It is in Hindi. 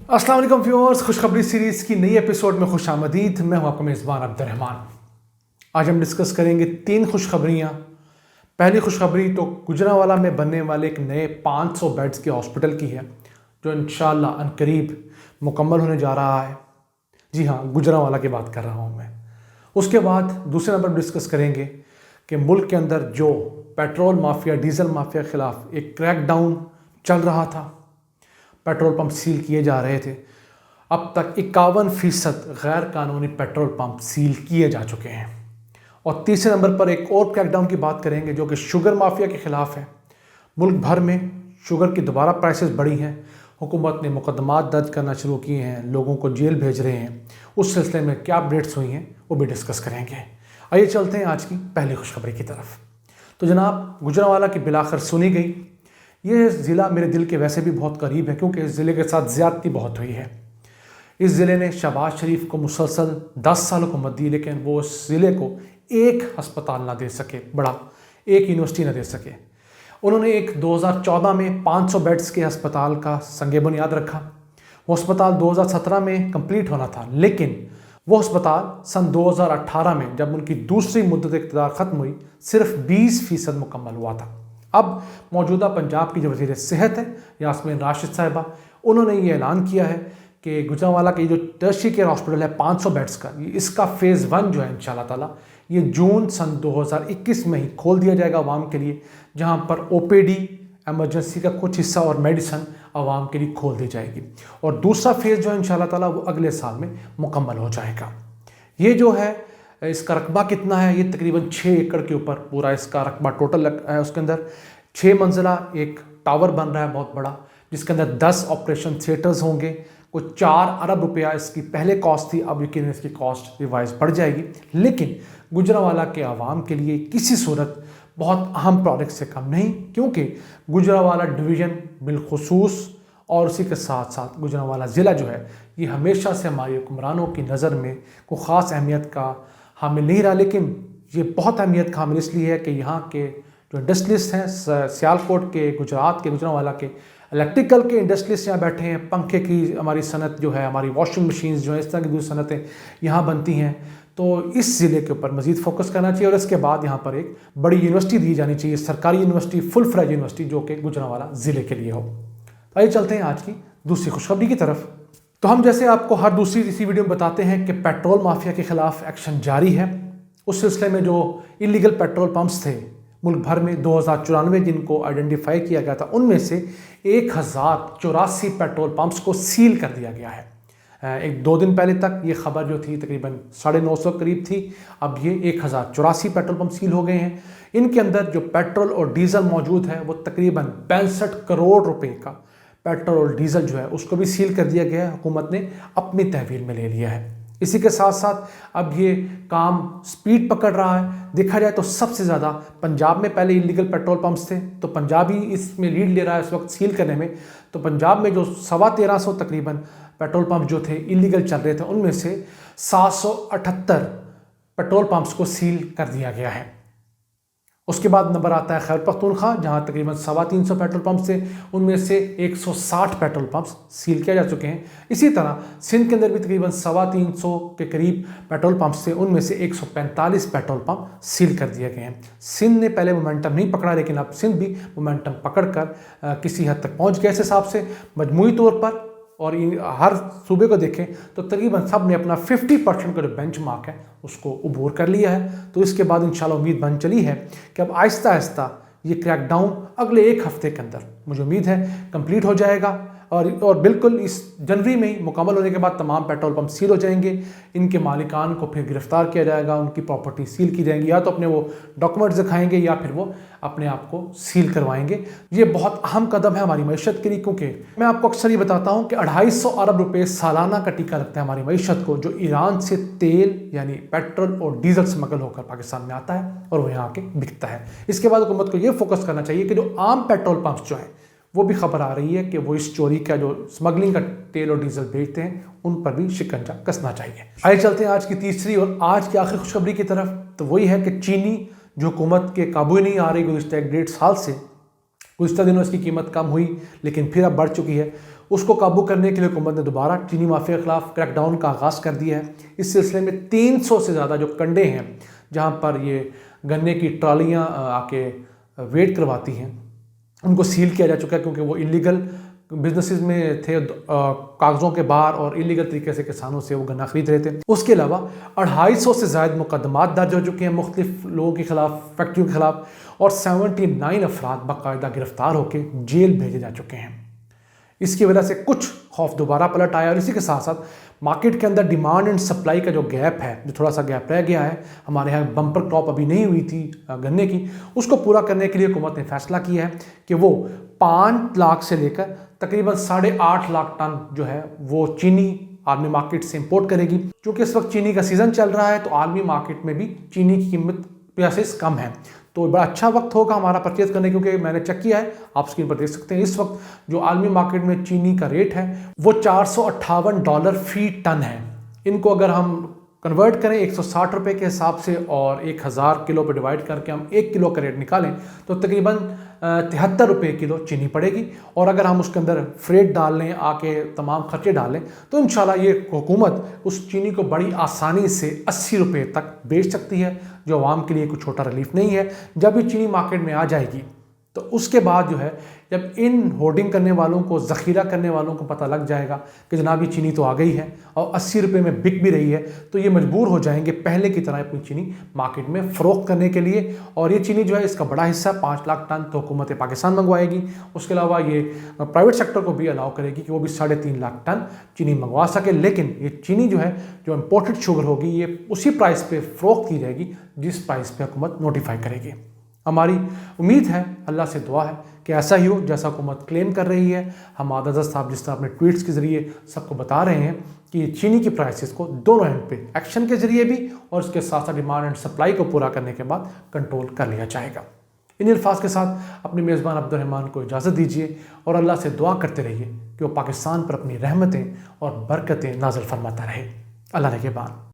अस्सलाम वालेकुम व्यूअर्स, खुशखबरी सीरीज़ की नई एपिसोड में खुश आमदीद। मैं हूं आपका मेज़बान अब्दुर्रहमान। आज हम डिस्कस करेंगे 3 खुशखबरियाँ। पहली खुशखबरी तो गुजरांवाला में बनने वाले एक नए 500 बेड्स के हॉस्पिटल की है, जो इंशाअल्लाह अनकरीब मुकम्मल होने जा रहा है। जी हाँ, गुजरांवाला की बात कर रहा हूँ मैं। उसके बाद दूसरे नंबर पर डिस्कस करेंगे कि मुल्क के अंदर जो पेट्रोल माफिया, डीजल माफिया के खिलाफ एक क्रैकडाउन चल रहा था, पेट्रोल पंप सील किए जा रहे थे। अब तक 51% गैर कानूनी पेट्रोल पंप सील किए जा चुके हैं। और तीसरे नंबर पर एक और क्रैकडाउन की बात करेंगे जो कि शुगर माफिया के खिलाफ है। मुल्क भर में शुगर की दोबारा प्राइसेस बढ़ी हैं। हुकूमत ने मुकदमात दर्ज करना शुरू किए हैं, लोगों को जेल भेज रहे हैं। उस सिलसिले में क्या अपडेट्स हुई हैं वो भी डिस्कस करेंगे। आइए चलते हैं आज की पहली खुशखबरी की तरफ। तो जनाब, गुजरांवाला की बिलाखिर सुनी गई। ये ज़िला मेरे दिल के वैसे भी बहुत करीब है, क्योंकि इस ज़िले के साथ ज़्यादती बहुत हुई है। इस ज़िले ने शहबाज शरीफ को मुसलसल 10 साल हुकूमत दी, लेकिन वो उस ज़िले को एक अस्पताल ना दे सके, बड़ा एक यूनिवर्सिटी ना दे सके। उन्होंने एक 2014 में 500 बेड्स के अस्पताल का संग बुनियाद रखा। वो अस्पताल 2017 में कंप्लीट होना था, लेकिन वो अस्पताल सन 2018 में जब उनकी दूसरी मुद्दत इक़्तिदार ख़त्म हुई, सिर्फ 20% मुकम्मल हुआ था। अब मौजूदा पंजाब की जो वज़ीर सेहत है, यास्मीन राशिद साहिबा, उन्होंने ये ऐलान किया है कि गुजरांवाला की जो टर्शियरी केयर हॉस्पिटल है 500 बेड्स का, इसका फ़ेज़ 1 जो है इंशाअल्लाह ताला ये जून सन 2021 में ही खोल दिया जाएगा आवाम के लिए, जहाँ पर ओपीडी, एमरजेंसी का कुछ हिस्सा और मेडिसन आवाम के लिए खोल दी जाएगी। और दूसरा फेज़ जो है इंशाअल्लाह ताला वो अगले साल में मुकम्मल हो जाएगा। ये जो है, इसका रकबा कितना है, ये तकरीबन 6 एकड़ के ऊपर पूरा इसका रकबा टोटल है। उसके अंदर 6 मंजिला एक टावर बन रहा है बहुत बड़ा, जिसके अंदर 10 ऑपरेशन थिएटर्स होंगे। कुछ 4 अरब रुपया इसकी पहले कॉस्ट थी, अब यकीन इसकी कॉस्ट रिवाइज बढ़ जाएगी। लेकिन गुजरांवाला के आवाम के लिए किसी सूरत बहुत अहम प्रोजेक्ट से कम नहीं, क्योंकि गुजरांवाला डिवीज़न बिलखुसूस और उसी के साथ साथ गुजरांवाला ज़िला जो है, ये हमेशा से हमारे हुक्मरानों की नज़र में कोई ख़ास अहमियत का हामिल नहीं रहा। लेकिन ये बहुत अहमियत का हामिल इसलिए है कि यहाँ के जो इंडस्ट्रियलिस्ट हैं, सियालकोट के, गुजरात के, गुजरांवाला के इलेक्ट्रिकल के इंडस्ट्रियलिस्ट यहाँ बैठे हैं। पंखे की हमारी सनत जो है, हमारी वॉशिंग मशीन्स जो है, इस तरह की दूसरी सनतें यहाँ बनती हैं। तो इस ज़िले के ऊपर मज़ीद फोकस करना चाहिए और इसके बाद यहाँ पर एक बड़ी यूनिवर्सिटी दी जानी चाहिए, सरकारी यूनिवर्सिटी, फुल फ्लेज यूनिवर्सिटी, जो कि गुजरांवाला ज़िले के लिए हो। तो आइए चलते हैं आज की दूसरी खुशखबरी की तरफ। तो हम जैसे आपको हर दूसरी इसी वीडियो में बताते हैं कि पेट्रोल माफिया के खिलाफ एक्शन जारी है। उस सिलसिले में जो इलीगल पेट्रोल पंप्स थे मुल्क भर में 2094 जिनको आइडेंटिफाई किया गया था, उनमें से 1084 पेट्रोल पंप्स को सील कर दिया गया है। 1-2 दिन पहले तक ये खबर जो थी तकरीबन 950 करीब थी, अब ये 1084 पेट्रोल पंप सील हो गए हैं। इनके अंदर जो पेट्रोल और डीजल मौजूद है वो तकरीबन 65 करोड़ रुपए का पेट्रोल और डीजल जो है उसको भी सील कर दिया गया है। हुकूमत ने अपनी तहवील में ले लिया है। इसी के साथ साथ अब ये काम स्पीड पकड़ रहा है। देखा जाए तो सबसे ज़्यादा पंजाब में पहले इलीगल पेट्रोल पंप्स थे, तो पंजाब ही इसमें लीड ले रहा है इस वक्त सील करने में। तो पंजाब में जो 1350 तकरीबन पेट्रोल पंप जो थे इलीगल चल रहे थे, उनमें से 778 पेट्रोल पंप्स को सील कर दिया गया है। उसके बाद नंबर आता है खैबर पख्तूनख्वा, जहाँ तकरीबन 350 पेट्रोल पंप से उनमें से 160 पेट्रोल पंप्स सील किए जा चुके हैं। इसी तरह सिंध के अंदर भी तकरीबन 350 के करीब पेट्रोल पंप से उनमें से 145 पेट्रोल पंप सील कर दिए गए हैं। सिंध ने पहले मोमेंटम नहीं पकड़ा, लेकिन अब सिंध भी मोमेंटम पकड़ कर किसी हद तक पहुँच गया। इस हिसाब से मजमूई तौर पर और हर सूबे को देखें तो तकरीबन सब ने अपना 50% का जो बेंच मार्क है उसको उबूर कर लिया है। तो इसके बाद इंशाल्लाह उम्मीद बन चली है कि अब आहिस्ता आहिस्ता ये क्रैकडाउन अगले 1 हफ्ते के अंदर मुझे उम्मीद है कंप्लीट हो जाएगा और बिल्कुल इस जनवरी में ही मुकम्मल होने के बाद तमाम पेट्रोल पंप सील हो जाएंगे। इनके मालिकान को फिर गिरफ्तार किया जाएगा, उनकी प्रॉपर्टी सील की जाएंगी, या तो अपने वो डॉक्यूमेंट्स दिखाएंगे या फिर वो अपने आप को सील करवाएंगे। ये बहुत अहम कदम है हमारी मईशत के लिए, क्योंकि मैं आपको अक्सर ये बताता हूँ कि 250 अरब रुपये सालाना का टीका लगता है हमारी मईशत को, जो ईरान से तेल यानी पेट्रोल और डीजल स्मगल होकर पाकिस्तान में आता है और वो यहाँ आके बिकता है। इसके बाद हुकूमत को ये फोकस करना चाहिए कि जो आम पेट्रोल पंप्स जो हैं वो भी खबर आ रही है कि वो इस चोरी का जो स्मगलिंग का तेल और डीजल बेचते हैं उन पर भी शिकंजा कसना चाहिए। आइए चलते हैं आज की तीसरी और आज की आखिरी खुशखबरी की तरफ। तो वही है कि चीनी जो हुकूमत के काबू ही नहीं आ रही गुज़िश्ता 1-1.5 साल से, गुज़िश्ता दिनों इसकी कीमत कम हुई लेकिन फिर अब बढ़ चुकी है। उसको काबू करने के लिए हुकूमत ने दोबारा चीनी माफिया के खिलाफ क्रैकडाउन का आगाज़ कर दिया है। इस सिलसिले में 300 से ज़्यादा जो कंडे हैं जहाँ पर ये गन्ने की ट्रालियाँ आके वेट करवाती हैं, उनको सील किया जा चुका है, क्योंकि वो इलीगल बिजनेसेस में थे, कागज़ों के बाहर और इलीगल तरीके से किसानों से वो गन्ना खरीद रहे थे। उसके अलावा 250 से ज़ायद मुकदमात दर्ज हो चुके हैं मुख्तलिफ लोगों के खिलाफ, फैक्ट्रियों के खिलाफ, और 79 अफराद बाकायदा गिरफ्तार होकर जेल भेजे जा चुके हैं। इसकी वजह से कुछ खौफ दोबारा पलट आया और इसी के साथ साथ मार्केट के अंदर डिमांड एंड सप्लाई का जो गैप है, जो थोड़ा सा गैप रह गया है, हमारे यहाँ बम्पर क्रॉप अभी नहीं हुई थी गन्ने की, उसको पूरा करने के लिए हुकूमत ने फैसला किया है कि वो 5 लाख से लेकर तकरीबन 8.5 लाख टन जो है वो चीनी आलमी मार्केट से इंपोर्ट करेगी। क्योंकि इस वक्त चीनी का सीज़न चल रहा है तो आलमी मार्केट में भी चीनी की कीमत प्राइसेस कम है, तो बड़ा अच्छा वक्त होगा हमारा परचेज करने, क्योंकि मैंने चेक किया है, आप स्क्रीन पर देख सकते हैं, इस वक्त जो आलमी मार्केट में चीनी का रेट है वो $458 फी टन है। इनको अगर हम कन्वर्ट करें 160 रुपये के हिसाब से और 1000 किलो पर डिवाइड करके हम 1 किलो का रेट निकालें तो तकरीबन 73 रुपये किलो चीनी पड़ेगी। और अगर हम उसके अंदर फ्रेट डाल लें, आके तमाम खर्चे डाल लें, तो इंशाल्लाह ये हुकूमत उस चीनी को बड़ी आसानी से 80 रुपये तक बेच सकती है, जो आवाम के लिए कोई छोटा रिलीफ नहीं है। जब ये चीनी मार्केट में आ जाएगी तो उसके बाद जो है, जब इन होर्डिंग करने वालों को, ज़ख़ीरा करने वालों को पता लग जाएगा कि जनाब ये चीनी तो आ गई है और 80 रुपये में बिक भी रही है, तो ये मजबूर हो जाएंगे पहले की तरह अपनी चीनी मार्केट में फ़रोख्त करने के लिए। और ये चीनी जो है, इसका बड़ा हिस्सा 5 लाख टन तो हुकूमत पाकिस्तान मंगवाएगी। उसके अलावा ये प्राइवेट सेक्टर को भी अलाउ करेगी कि वो भी 3.5 लाख टन चीनी मंगवा सके। लेकिन ये चीनी जो है, जो इम्पोर्टेड शुगर होगी, ये उसी प्राइस पर फ़रोख्त की जाएगी जिस प्राइस पर हुकूमत नोटिफाई करेगी। हमारी उम्मीद है, अल्लाह से दुआ है कि ऐसा ही हो जैसा हुकूमत क्लेम कर रही है। हम आदत साहब जिस तरह अपने ट्वीट्स के ज़रिए सबको बता रहे हैं कि चीनी की प्राइसेस को दोनों एंड पे एक्शन के ज़रिए भी और उसके साथ साथ डिमांड एंड सप्लाई को पूरा करने के बाद कंट्रोल कर लिया जाएगा। इन अल्फाज के साथ अपने मेज़बान अब्दुर्रहमान को इजाज़त दीजिए और अल्लाह से दुआ करते रहिए कि वो पाकिस्तान पर अपनी रहमतें और बरकतें नाज़िल फरमाता रहे। अल्लाह ने के बाद।